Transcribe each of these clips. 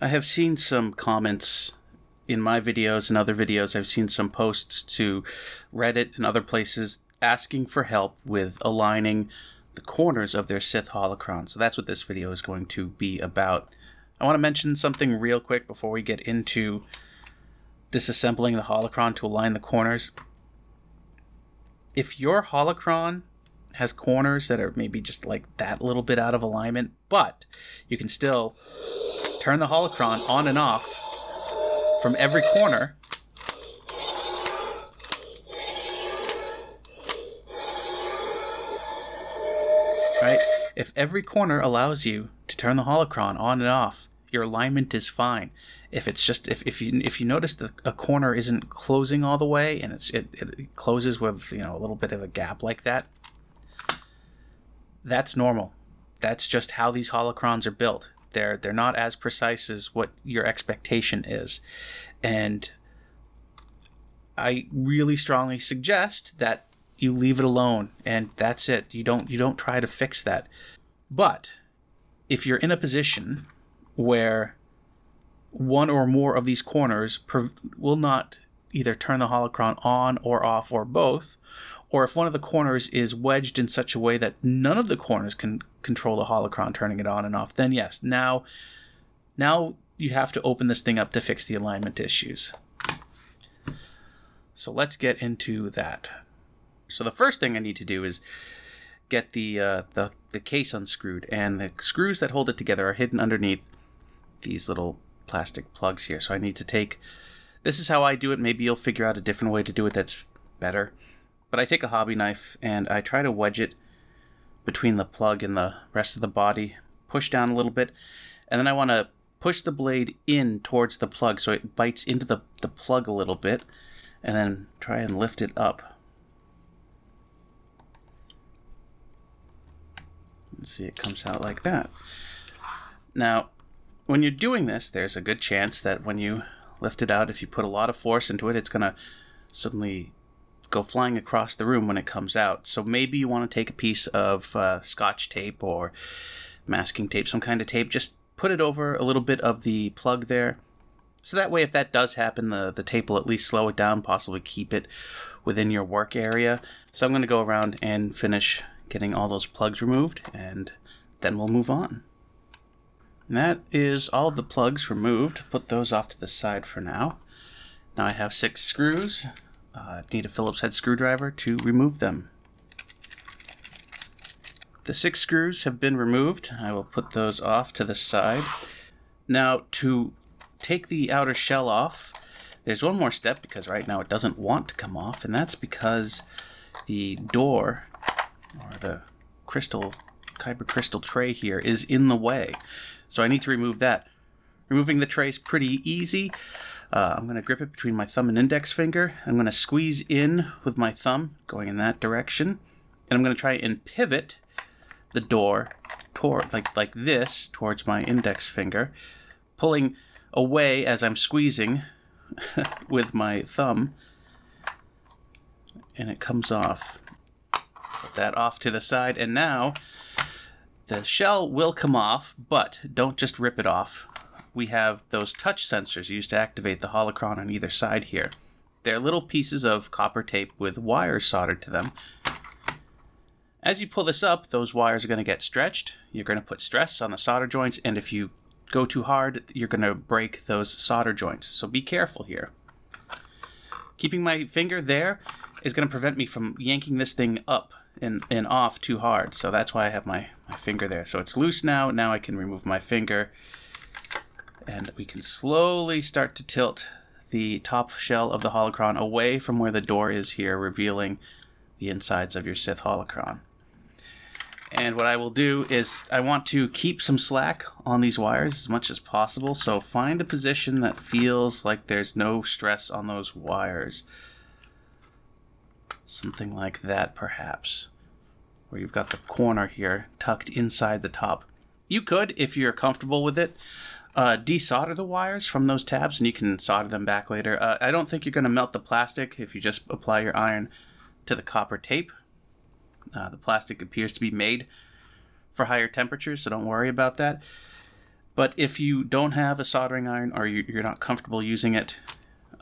I have seen some comments in my videos and other videos. I've seen some posts to Reddit and other places asking for help with aligning the corners of their Sith Holocron. So that's what this video is going to be about. I want to mention something real quick before we get into disassembling the holocron to align the corners. If your holocron has corners that are maybe just like that little bit out of alignment, but you can still turn the holocron on and off from every corner, right? If every corner allows you to turn the holocron on and off, your alignment is fine. If it's just if you notice that a corner isn't closing all the way and it closes with, you know, a little bit of a gap like that, that's normal. That's just how these holocrons are built. They're not as precise as what your expectation is, and I really strongly suggest that you leave it alone, and that's it. You don't try to fix that. But if you're in a position where one or more of these corners will not either turn the holocron on or off or both, or if one of the corners is wedged in such a way that none of the corners can control the holocron turning it on and off, then yes, now you have to open this thing up to fix the alignment issues. So let's get into that. So the first thing I need to do is get the case unscrewed, and the screws that hold it together are hidden underneath these little plastic plugs here. So I need to take, this is how I do it. Maybe you'll figure out a different way to do it that's better. But I take a hobby knife and I try to wedge it between the plug and the rest of the body, push down a little bit, and then I want to push the blade in towards the plug so it bites into the plug a little bit, and then try and lift it up. Let's see, it comes out like that. Now, when you're doing this, there's a good chance that when you lift it out, if you put a lot of force into it, it's going to suddenly go flying across the room when it comes out. So maybe you want to take a piece of scotch tape or masking tape, some kind of tape, just put it over a little bit of the plug there. So that way, if that does happen, the tape will at least slow it down, possibly keep it within your work area. So I'm going to go around and finish getting all those plugs removed, and then we'll move on. And that is all of the plugs removed. Put those off to the side for now. Now I have 6 screws. I need a Phillips head screwdriver to remove them. The 6 screws have been removed. I will put those off to the side. Now, to take the outer shell off, there's one more step, because right now it doesn't want to come off, and that's because the door, or the kyber crystal tray here, is in the way. So I need to remove that. Removing the tray is pretty easy. I'm going to grip it between my thumb and index finger. I'm going to squeeze in with my thumb, going in that direction. And I'm going to try and pivot the door toward, like this, towards my index finger, pulling away as I'm squeezing with my thumb. And it comes off. Put that off to the side. And now the shell will come off, but don't just rip it off. We have those touch sensors used to activate the holocron on either side here. They're little pieces of copper tape with wires soldered to them. As you pull this up, those wires are going to get stretched. You're going to put stress on the solder joints, and if you go too hard, you're going to break those solder joints. So be careful here. Keeping my finger there is going to prevent me from yanking this thing up and off too hard. So that's why I have my finger there. So it's loose now. Now I can remove my finger, and we can slowly start to tilt the top shell of the holocron away from where the door is here, revealing the insides of your Sith holocron. And what I will do is I want to keep some slack on these wires as much as possible. So find a position that feels like there's no stress on those wires. Something like that, perhaps, where you've got the corner here tucked inside the top. You could, if you're comfortable with it, desolder the wires from those tabs, and you can solder them back later. I don't think you're going to melt the plastic if you just apply your iron to the copper tape. The plastic appears to be made for higher temperatures, so don't worry about that. But if you don't have a soldering iron or you're not comfortable using it,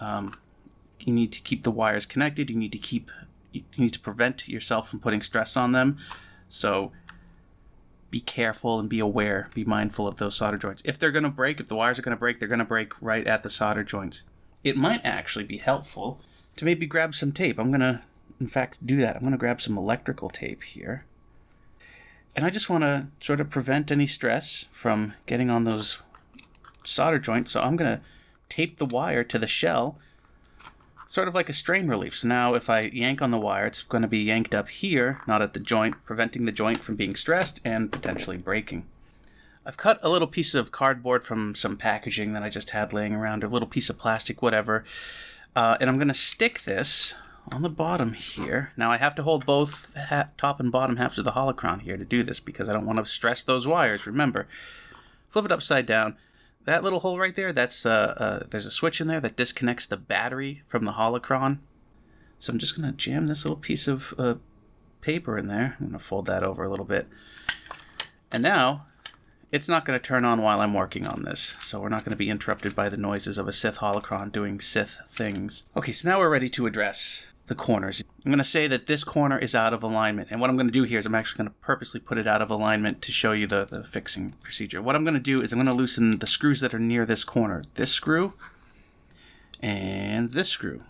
you need to keep the wires connected. You need to prevent yourself from putting stress on them. So be careful and be aware, be mindful of those solder joints. If they're going to break, if the wires are going to break, they're going to break right at the solder joints. It might actually be helpful to maybe grab some tape. I'm going to, in fact, do that. I'm going to grab some electrical tape here. And I just want to sort of prevent any stress from getting on those solder joints. So I'm going to tape the wire to the shell, sort of like a strain relief. So now if I yank on the wire, it's going to be yanked up here, not at the joint, preventing the joint from being stressed and potentially breaking. I've cut a little piece of cardboard from some packaging that I just had laying around, a little piece of plastic, whatever. And I'm going to stick this on the bottom here. Now I have to hold both top and bottom halves of the holocron here to do this because I don't want to stress those wires. Remember, flip it upside down. That little hole right there, that's there's a switch in there that disconnects the battery from the holocron. So I'm just going to jam this little piece of paper in there. I'm going to fold that over a little bit. And now, it's not going to turn on while I'm working on this. So we're not going to be interrupted by the noises of a Sith Holocron doing Sith things. Okay, so now we're ready to address the corners. I'm going to say that this corner is out of alignment. And what I'm going to do here is I'm actually going to purposely put it out of alignment to show you the fixing procedure. What I'm going to do is I'm going to loosen the screws that are near this corner. This screw and this screw.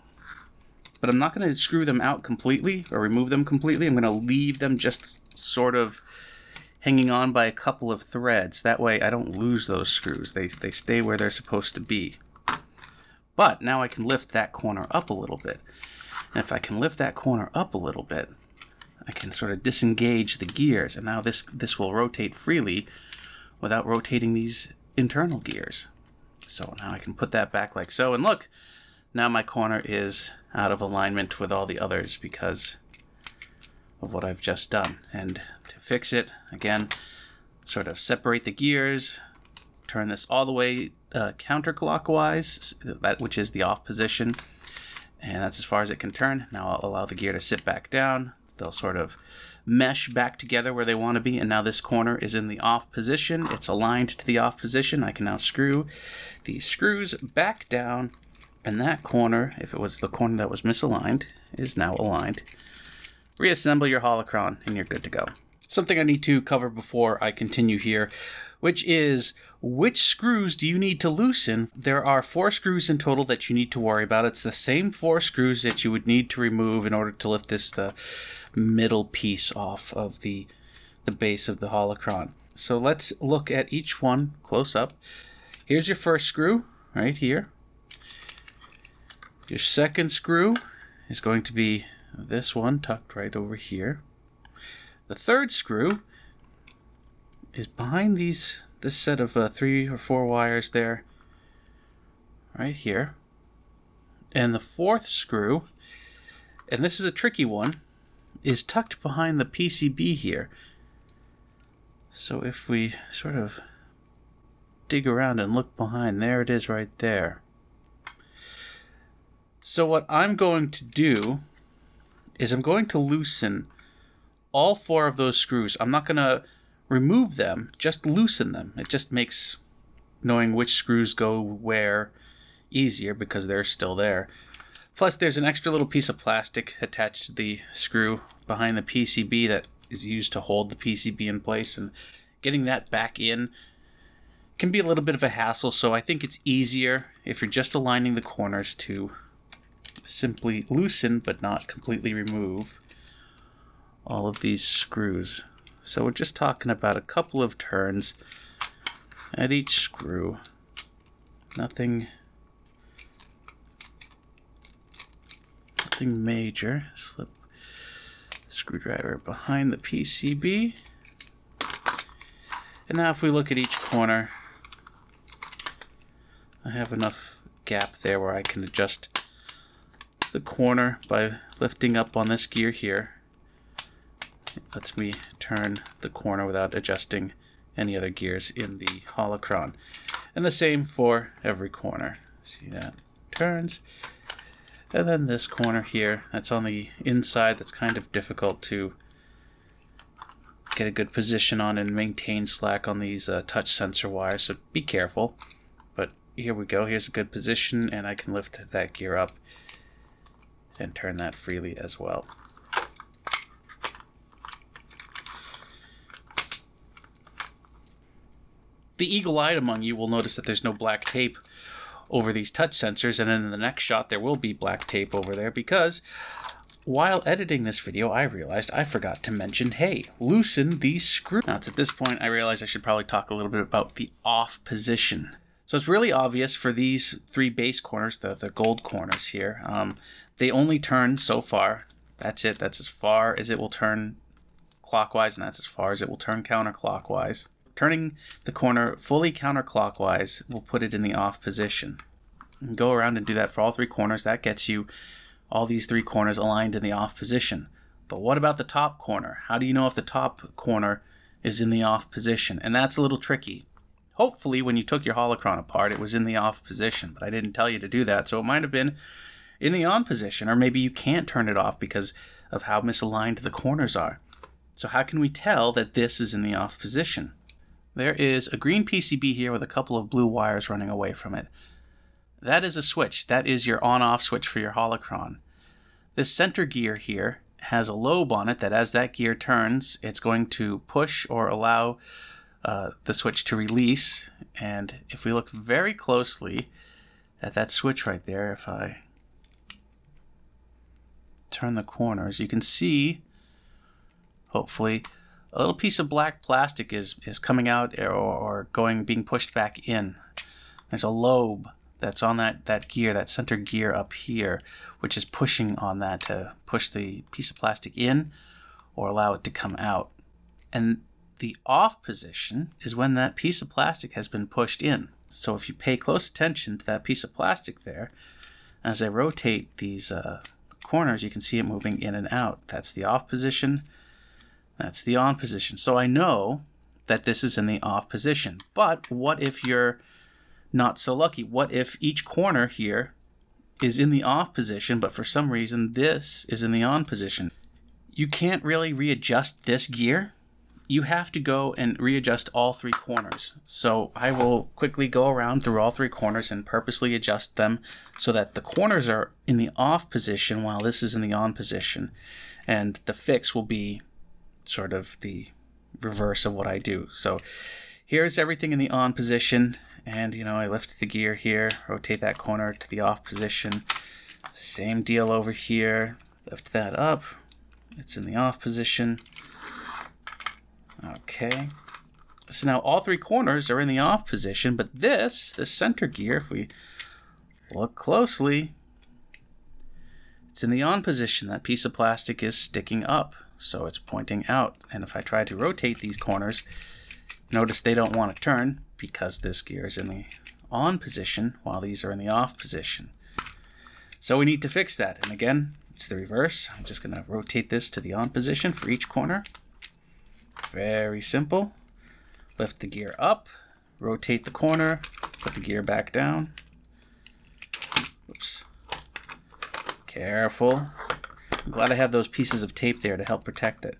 But I'm not going to screw them out completely or remove them completely. I'm going to leave them just sort of hanging on by a couple of threads. That way I don't lose those screws. They stay where they're supposed to be. But now I can lift that corner up a little bit. And if I can lift that corner up a little bit, I can sort of disengage the gears. And now this will rotate freely without rotating these internal gears. So now I can put that back like so. And look, now my corner is out of alignment with all the others because of what I've just done. And to fix it, again, sort of separate the gears, turn this all the way counterclockwise, which is the off position. And that's as far as it can turn. Now I'll allow the gear to sit back down. They'll sort of mesh back together where they want to be. And now this corner is in the off position. It's aligned to the off position. I can now screw these screws back down. And that corner, if it was the corner that was misaligned, is now aligned. Reassemble your holocron and you're good to go. Something I need to cover before I continue here, which is which screws do you need to loosen? There are 4 screws in total that you need to worry about. It's the same 4 screws that you would need to remove in order to lift the middle piece off of the base of the holocron. So let's look at each one close up. Here's your first screw right here. Your second screw is going to be this one tucked right over here. The third screw is behind this set of 3 or 4 wires there, right here. And the fourth screw, and this is a tricky one, is tucked behind the PCB here. So if we sort of dig around and look behind, there it is right there. So what I'm going to do is I'm going to loosen all 4 of those screws. I'm not going to remove them, just loosen them. It just makes knowing which screws go where easier because they're still there. Plus there's an extra little piece of plastic attached to the screw behind the PCB that is used to hold the PCB in place, and getting that back in can be a little bit of a hassle, so I think it's easier if you're just aligning the corners to simply loosen but not completely remove all of these screws. So we're just talking about a couple of turns at each screw. Nothing major. Slip the screwdriver behind the PCB. And now if we look at each corner, I have enough gap there where I can adjust the corner by lifting up on this gear here. It lets me turn the corner without adjusting any other gears in the holocron. And the same for every corner. See that? Turns. And then this corner here, that's on the inside, that's kind of difficult to get a good position on and maintain slack on these touch sensor wires, so be careful. But here we go, here's a good position, and I can lift that gear up and turn that freely as well. The eagle-eyed among you will notice that there's no black tape over these touch sensors, and then in the next shot there will be black tape over there, because while editing this video I realized I forgot to mention, hey, loosen these screws. Now it's at this point I realize I should probably talk a little bit about the off position. So it's really obvious for these three base corners, the gold corners here, they only turn so far. That's it. That's as far as it will turn clockwise, and that's as far as it will turn counterclockwise. Turning the corner fully counterclockwise will put it in the off position. And go around and do that for all three corners. That gets you all these three corners aligned in the off position. But what about the top corner? How do you know if the top corner is in the off position? And that's a little tricky. Hopefully when you took your holocron apart it was in the off position, but I didn't tell you to do that, so it might have been in the on position, or maybe you can't turn it off because of how misaligned the corners are. So how can we tell that this is in the off position? There is a green PCB here with a couple of blue wires running away from it. That is a switch. That is your on-off switch for your holocron. This center gear here has a lobe on it that as that gear turns, it's going to push or allow the switch to release. And if we look very closely at that switch right there, if I turn the corners, you can see, hopefully, a little piece of black plastic is coming out or being pushed back in. There's a lobe that's on that gear, that center gear up here, which is pushing on that to push the piece of plastic in or allow it to come out. And the off position is when that piece of plastic has been pushed in. So if you pay close attention to that piece of plastic there, as I rotate these corners, you can see it moving in and out. That's the off position. That's the on position. So I know that this is in the off position. But what if you're not so lucky? What if each corner here is in the off position, but for some reason this is in the on position? You can't really readjust this gear. You have to go and readjust all three corners. So I will quickly go around through all three corners and purposely adjust them so that the corners are in the off position while this is in the on position. And the fix will be sort of the reverse of what I do. So here's everything in the on position, and I lift the gear here, rotate that corner to the off position. Same deal over here, lift that up, it's in the off position. Okay, so now all three corners are in the off position, but this center gear, if we look closely, it's in the on position. That piece of plastic is sticking up, so it's pointing out. And if I try to rotate these corners, notice they don't want to turn because this gear is in the on position while these are in the off position. So we need to fix that. And again, it's the reverse. I'm just going to rotate this to the on position for each corner. Very simple. Lift the gear up, rotate the corner, put the gear back down. Oops. Careful. I'm glad I have those pieces of tape there to help protect it.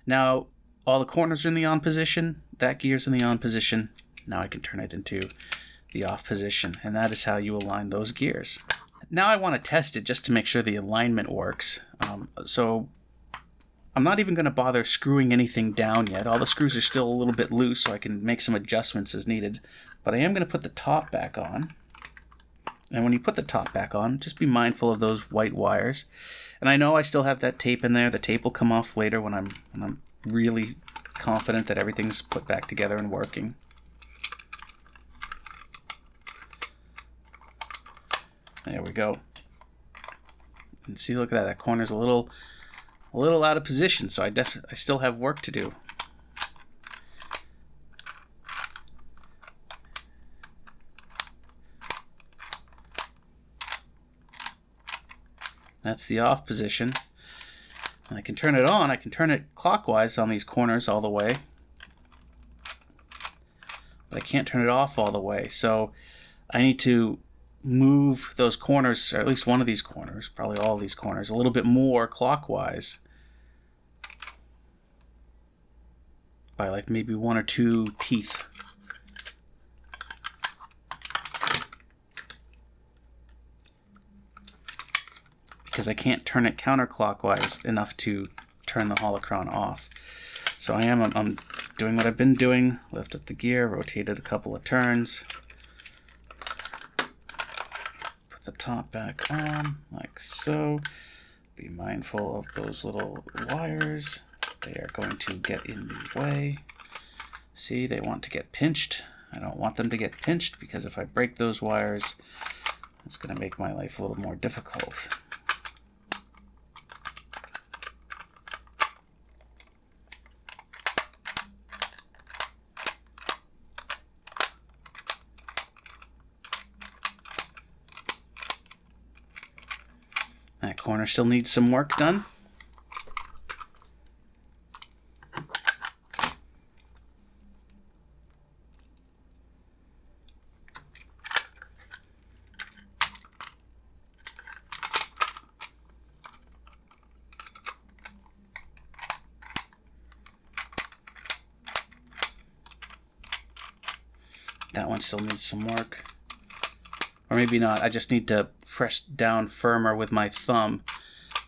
Now, all the corners are in the on position. That gear's in the on position. Now I can turn it into the off position, and that is how you align those gears. Now I want to test it just to make sure the alignment works. So I'm not even going to bother screwing anything down yet. All the screws are still a little bit loose, so I can make some adjustments as needed. But I am going to put the top back on. And when you put the top back on, just be mindful of those white wires. And I know I still have that tape in there. The tape will come off later when I'm really confident that everything's put back together and working. There we go. And see, look at that. That corner's a little out of position, so I still have work to do. That's the off position. And I can turn it on. I can turn it clockwise on these corners all the way. But I can't turn it off all the way. So I need to move those corners, or at least one of these corners, probably all of these corners, a little bit more clockwise. by like maybe 1 or 2 teeth. Because I can't turn it counterclockwise enough to turn the holocron off. So I'm doing what I've been doing. Lift up the gear, rotate it a couple of turns. Put the top back on, like so. Be mindful of those little wires. They are going to get in the way. See, they want to get pinched. I don't want them to get pinched because if I break those wires, it's going to make my life a little more difficult. That corner still needs some work done. That one still needs some work. Or maybe not. I just need to press down firmer with my thumb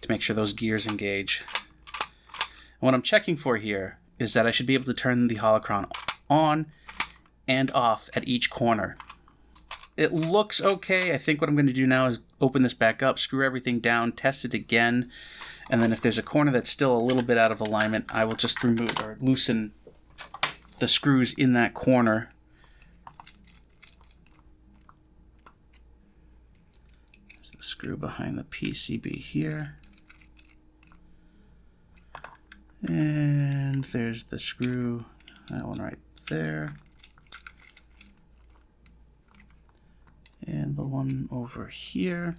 to make sure those gears engage. And what I'm checking for here is that I should be able to turn the holocron on and off at each corner. It looks okay. I think what I'm going to do now is open this back up, screw everything down, test it again, and then if there's a corner that's still a little bit out of alignment, I will just remove or loosen the screws in that corner. The screw behind the PCB here, and there's the screw, that one right there, and the one over here.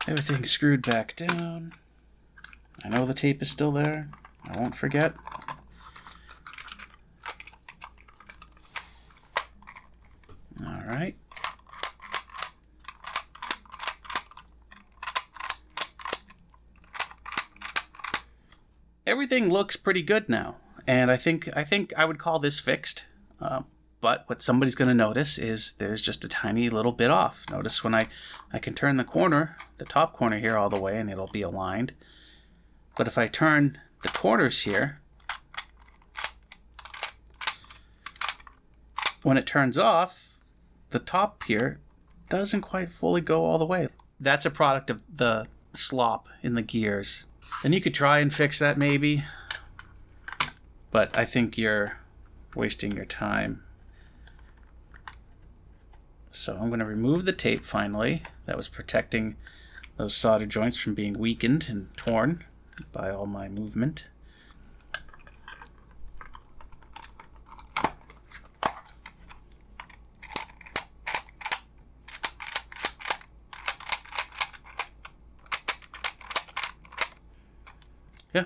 Everything's screwed back down. I know the tape is still there, I won't forget. Alright. Everything looks pretty good now, and I think I would call this fixed. But what somebody's going to notice is there's just a tiny little bit off. Notice when I can turn the corner, the top corner here all the way, and it'll be aligned. But if I turn the corners here, when it turns off, the top here doesn't quite fully go all the way. That's a product of the slop in the gears. And you could try and fix that maybe, but I think you're wasting your time. So I'm going to remove the tape finally that was protecting those solder joints from being weakened and torn by all my movement. Yeah,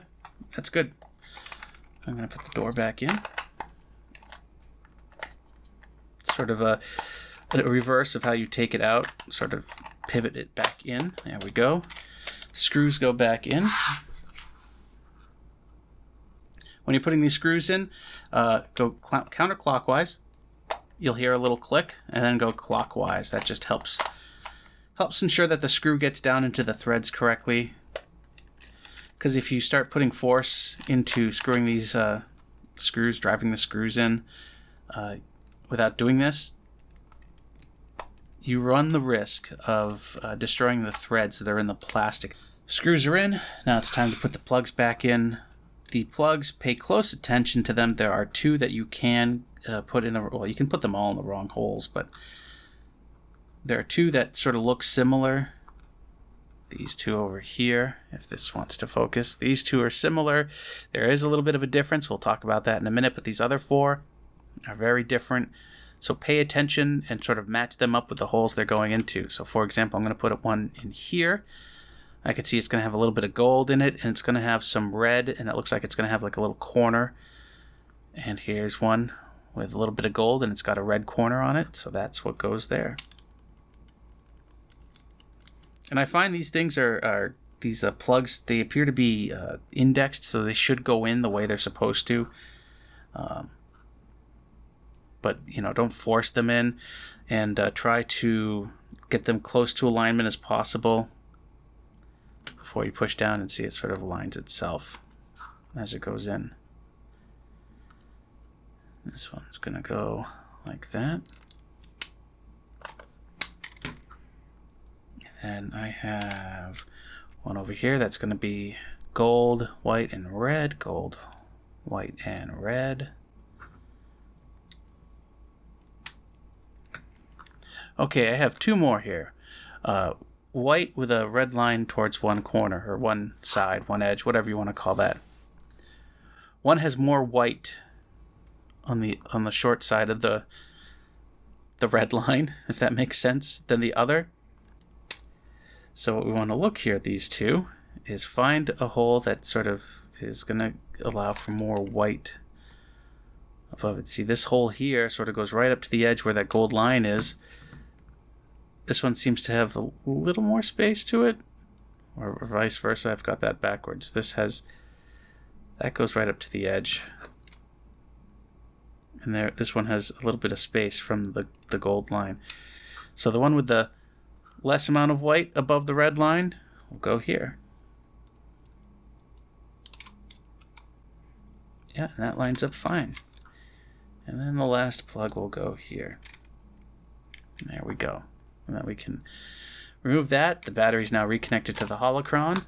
that's good. I'm going to put the door back in. Sort of a reverse of how you take it out, sort of pivot it back in. There we go. Screws go back in. When you're putting these screws in, go counterclockwise. You'll hear a little click, and then go clockwise. That just helps ensure that the screw gets down into the threads correctly. Because if you start putting force into screwing these screws, driving the screws in, without doing this, you run the risk of destroying the threads that are in the plastic. Screws are in. Now it's time to put the plugs back in. The plugs, pay close attention to them. There are two that you can put in the, well, you can put them all in the wrong holes, but there are two that sort of look similar. These two over here, if this wants to focus, these two are similar. There is a little bit of a difference. We'll talk about that in a minute, but these other four are very different. So pay attention and sort of match them up with the holes they're going into. So for example, I'm going to put one in here. I can see it's going to have a little bit of gold in it, and it's going to have some red, and it looks like it's going to have like a little corner. And here's one with a little bit of gold, and it's got a red corner on it. So that's what goes there. And I find these things are plugs, they appear to be indexed, so they should go in the way they're supposed to. But, you know, don't force them in, and try to get them close to alignment as possible before you push down, and see it sort of aligns itself as it goes in. This one's going to go like that. And I have one over here that's going to be gold, white, and red. Gold, white, and red. Okay, I have two more here. White with a red line towards one corner, or one side, one edge, whatever you want to call that. One has more white on the short side of the red line, if that makes sense, than the other. So what we want to look here at these two is find a hole that sort of is going to allow for more white above it. See, this hole here sort of goes right up to the edge where that gold line is. This one seems to have a little more space to it, or vice versa. I've got that backwards. That goes right up to the edge. And this one has a little bit of space from the gold line. So the one with the less amount of white above the red line will go here. Yeah, and that lines up fine. And then the last plug will go here. And there we go. And then we can remove that. The battery's now reconnected to the holocron.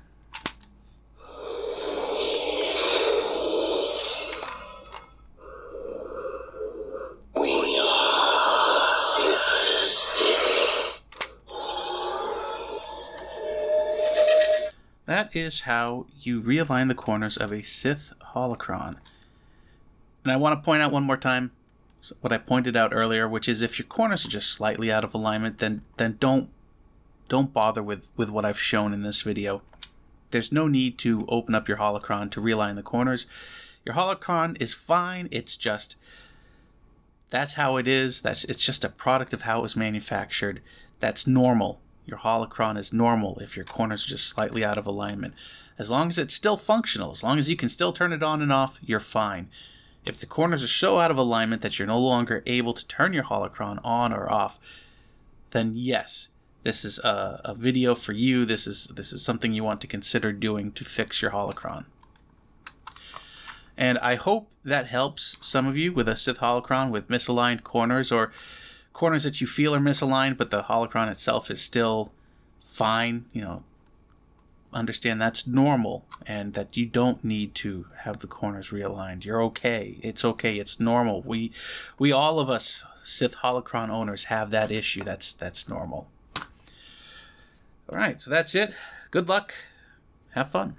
That is how you realign the corners of a Sith Holocron. And I want to point out one more time what I pointed out earlier, which is if your corners are just slightly out of alignment, then don't bother with what I've shown in this video. There's no need to open up your holocron to realign the corners. Your holocron is fine. It's just, that's how it is. It's just a product of how it was manufactured. That's normal. Your holocron is normal if your corners are just slightly out of alignment. As long as it's still functional, as long as you can still turn it on and off, you're fine. If the corners are so out of alignment that you're no longer able to turn your holocron on or off, then yes, this is a video for you. This is something you want to consider doing to fix your holocron. And I hope that helps some of you with a Sith Holocron with misaligned corners, or corners that you feel are misaligned, but the holocron itself is still fine. You know, understand that's normal, and that you don't need to have the corners realigned. You're okay. It's okay. It's normal. We all of us Sith Holocron owners have that issue. That's normal. All right, so that's it. Good luck. Have fun.